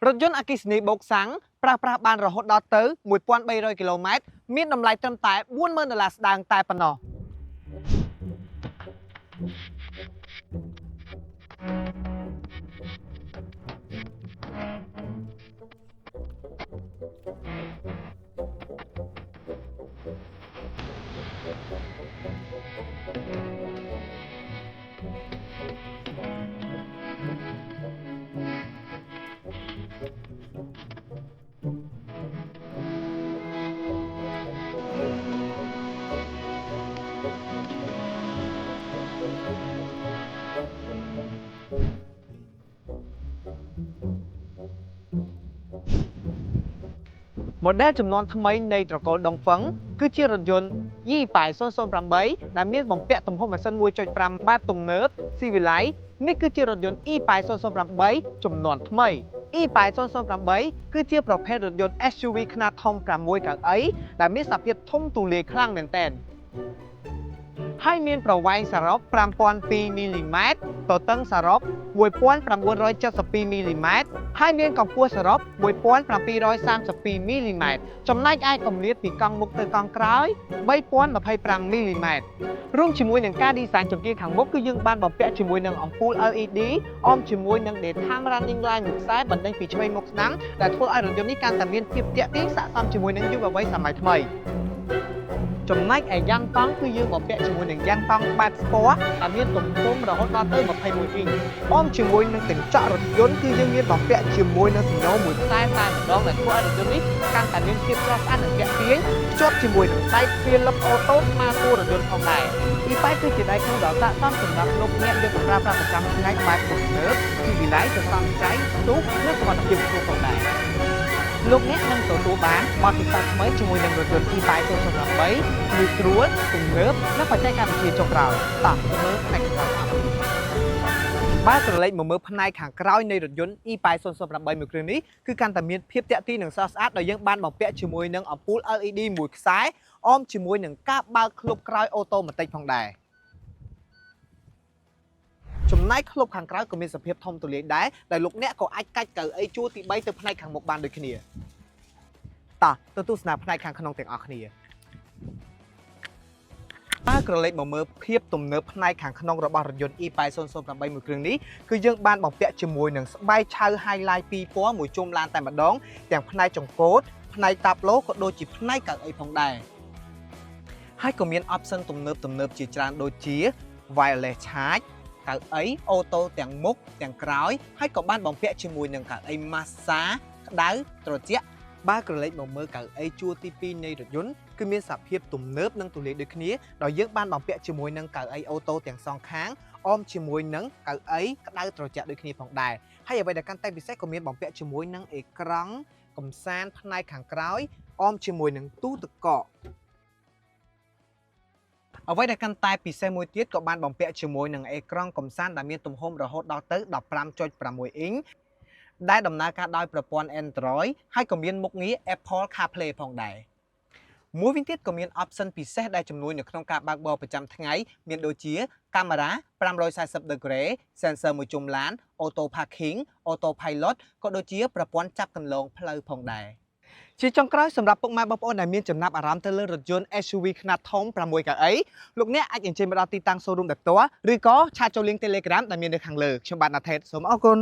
រថយន្តអគ្គិសនីបូកសាំងប្រើប្រាស់បានរហូតដល់ទៅ1300គីឡូម៉ែត្រមានតម្លៃត្រឹមតែ$40000ស្ដើងតែប៉ុណ្ណោះModel ចំនួនថ្មីនៃត្រកូលដុងហ្វឹងគឺជារថយន្ត Yi-Pai 008ដែលមានបំពាក់ទំហំម៉ាស៊ីន 1.5 បែបទំនើប Civilize នេះគឺជារថយន្ត Yi-Pai 008ចំនួនថ្មី Yi-Pai 008គឺជាប្រភេទរថយន្ត SUV ខ្នាតធំ6កៅអីដែលមានសភាពធំទូលាយខ្លាំងមែនទែនហើយមានប្រវែងសរុប 5002 មីលីម៉ែត្រទទឹងសរុប 1972 មីលីម៉ែត្រហើយមានកម្ពស់សរុប 1732 មីលីម៉ែត្រចំណែកឯគម្លាតពីកង់មុខទៅកង់ក្រោយ 3025 មីលីម៉ែត្ររួមជាមួយនឹងការឌីហ្សាញចង្កៀងខាងមុខគឺយើងបានបំពាក់ជាមួយនឹងអំពូល LED អមជាមួយនឹង Daytime Running Light មួយខ្សែបណ្ដេញពីឆ្វេងមុខស្ដាំដែលធ្វើឲ្យរថយន្តនេះកាន់តែមានភាពទាក់ទាញស័ក្តិសមជាមួយនឹងយុវវ័យសម័យថ្មីចំណែកឯយ៉ាងតង់គឺយើងបំពាក់ជាមួយនឹងយ៉ាងតង់បែប Sport ដែលមានទំហំរហូតដល់ទៅ21អ៊ីងអមជាមួយនឹងកញ្ចក់រថយន្តគឺយើងមានបំពាក់ជាមួយនឹងសំណោមួយខ្សែតែម្ដងដែលធ្វើឲ្យរថយន្តនេះកាន់តែមានភាពស្រស់ស្អាតនិងទាក់ទាញភ្ជាប់ជាមួយនឹងដៃទ្វារលឹបអូតូស្មើតួរថយន្តផងដែរYi-Paiគឺជាដៃគូដ៏ស័ក្តិសមសម្រាប់លោកអ្នកយកទៅប្រើប្រាស់ប្រចាំថ្ងៃបែបទំនើប Civilize ទៅសំចៃស្ទុះនិងសុវត្ថិភាពខ្ពស់ផងដែរលោកអ្នកនឹងទទួលបានបទពិសោធន៍ថ្មីជាមួយនឹងរថយន្ត Yi-Pai 008ងាយស្រួលទំនើបនិងបច្ចេកវិទ្យាចុងក្រោយតោះទៅមើលផ្នែកខាងក្រោយបើក្រឡេកមកមើលផ្នែកខាងក្រោយនៃរថយន្ត Yi-Pai 008មួយគ្រឿងនេះគឺកាន់តែមានភាពទាក់ទាញនិងស្រស់ស្អាតដោយយើងបានបំពាក់ជាមួយនឹងអំពូល LED មួយខ្សែអមជាមួយនឹងការបើកឃ្លុបក្រោយអូតូម៉ាទិកផងដែរចំណែកឃ្លុបខាងក្រោយក៏មានសភាពធំទូលាយដែរដែលលោកអ្នកក៏អាចកាច់កៅអីជួរទី3ទៅផ្នែកខាងមុខបានដូចគ្នាតោះទៅទស្សនាផ្នែកខាងក្នុងទាំងអស់គ្នាបើក្រឡេកមកមើលភាពទំនើបផ្នែកខាងក្នុងរបស់រថយន្ត Yi-Pai 008មួយគ្រឿងនេះគឺយើងបានបំពាក់ជាមួយនឹងស្បែកឆៅ Highlight 2ពណ៌មួយជុំឡានតែម្ដងទាំងផ្នែកចង្កូតផ្នែកតាប់ឡូក៏ដូចជាផ្នែកកៅអីផងដែរហើយក៏មាន option ទំនើបជាច្រើនដូចជា wireless charge កៅអីអូតូទាំងមុខទាំងក្រោយហើយក៏បានបំពាក់ជាមួយនឹងកៅអី massage ក្តៅត្រជាក់បើក្រឡេកមកមើលកៅអីជួរទី2នៃរថយន្តគឺមានសភាពទំនើបនិងទូលាយដូចគ្នាដោយយើងបានបំពាក់ជាមួយនឹងកៅអីអូតូទាំងសងខាងអមជាមួយនឹងកៅអីក្តៅត្រជាក់ដូចគ្នាផងដែរហើយអ្វីដែលកាន់តែពិសេសក៏មានបំពាក់ជាមួយនឹងអេក្រង់កំសាន្តផ្នែកខាងក្រោយអមជាមួយនឹងទូទឹកកកអ្វីដែលកាន់តែពិសេសមួយទៀតក៏បានបំពាក់ជាមួយនឹងអេក្រង់កំសាន្តដែលមានទំហំរហូតដល់ទៅ 15.6 អ៊ីងដែលដំណើរការដោយប្រព័ន្ធ Android ហើយក៏មានមុខងារ Apple CarPlay ផងដែរមួយវិញទៀតក៏មាន option ពិសេសដែលជំនួយនៅក្នុងការបើកបរប្រចាំថ្ងៃមានដូចជាកាមេរ៉ា340 degree sensor មួយជុំឡាន Auto Parking Auto Pilot ក៏ដូចជាប្រព័ន្ធចាប់កន្លងផ្លូវផងដែរជាចុងក្រោយសម្រាប់ពុកម៉ែបងប្អូនដែលមានចំណាប់អារម្មណ៍ទៅលើរថយន្ត SUV ខ្នាតធំ6កៅអីលោកអ្នកអាចអញ្ជើញមកដល់ទីតាំង showroom ដោយផ្ទាល់ឬក៏ឆាតចូល link Telegram ដែលមាននៅខាងលើខ្ញុំបាទណាថេតសូមអរគុណ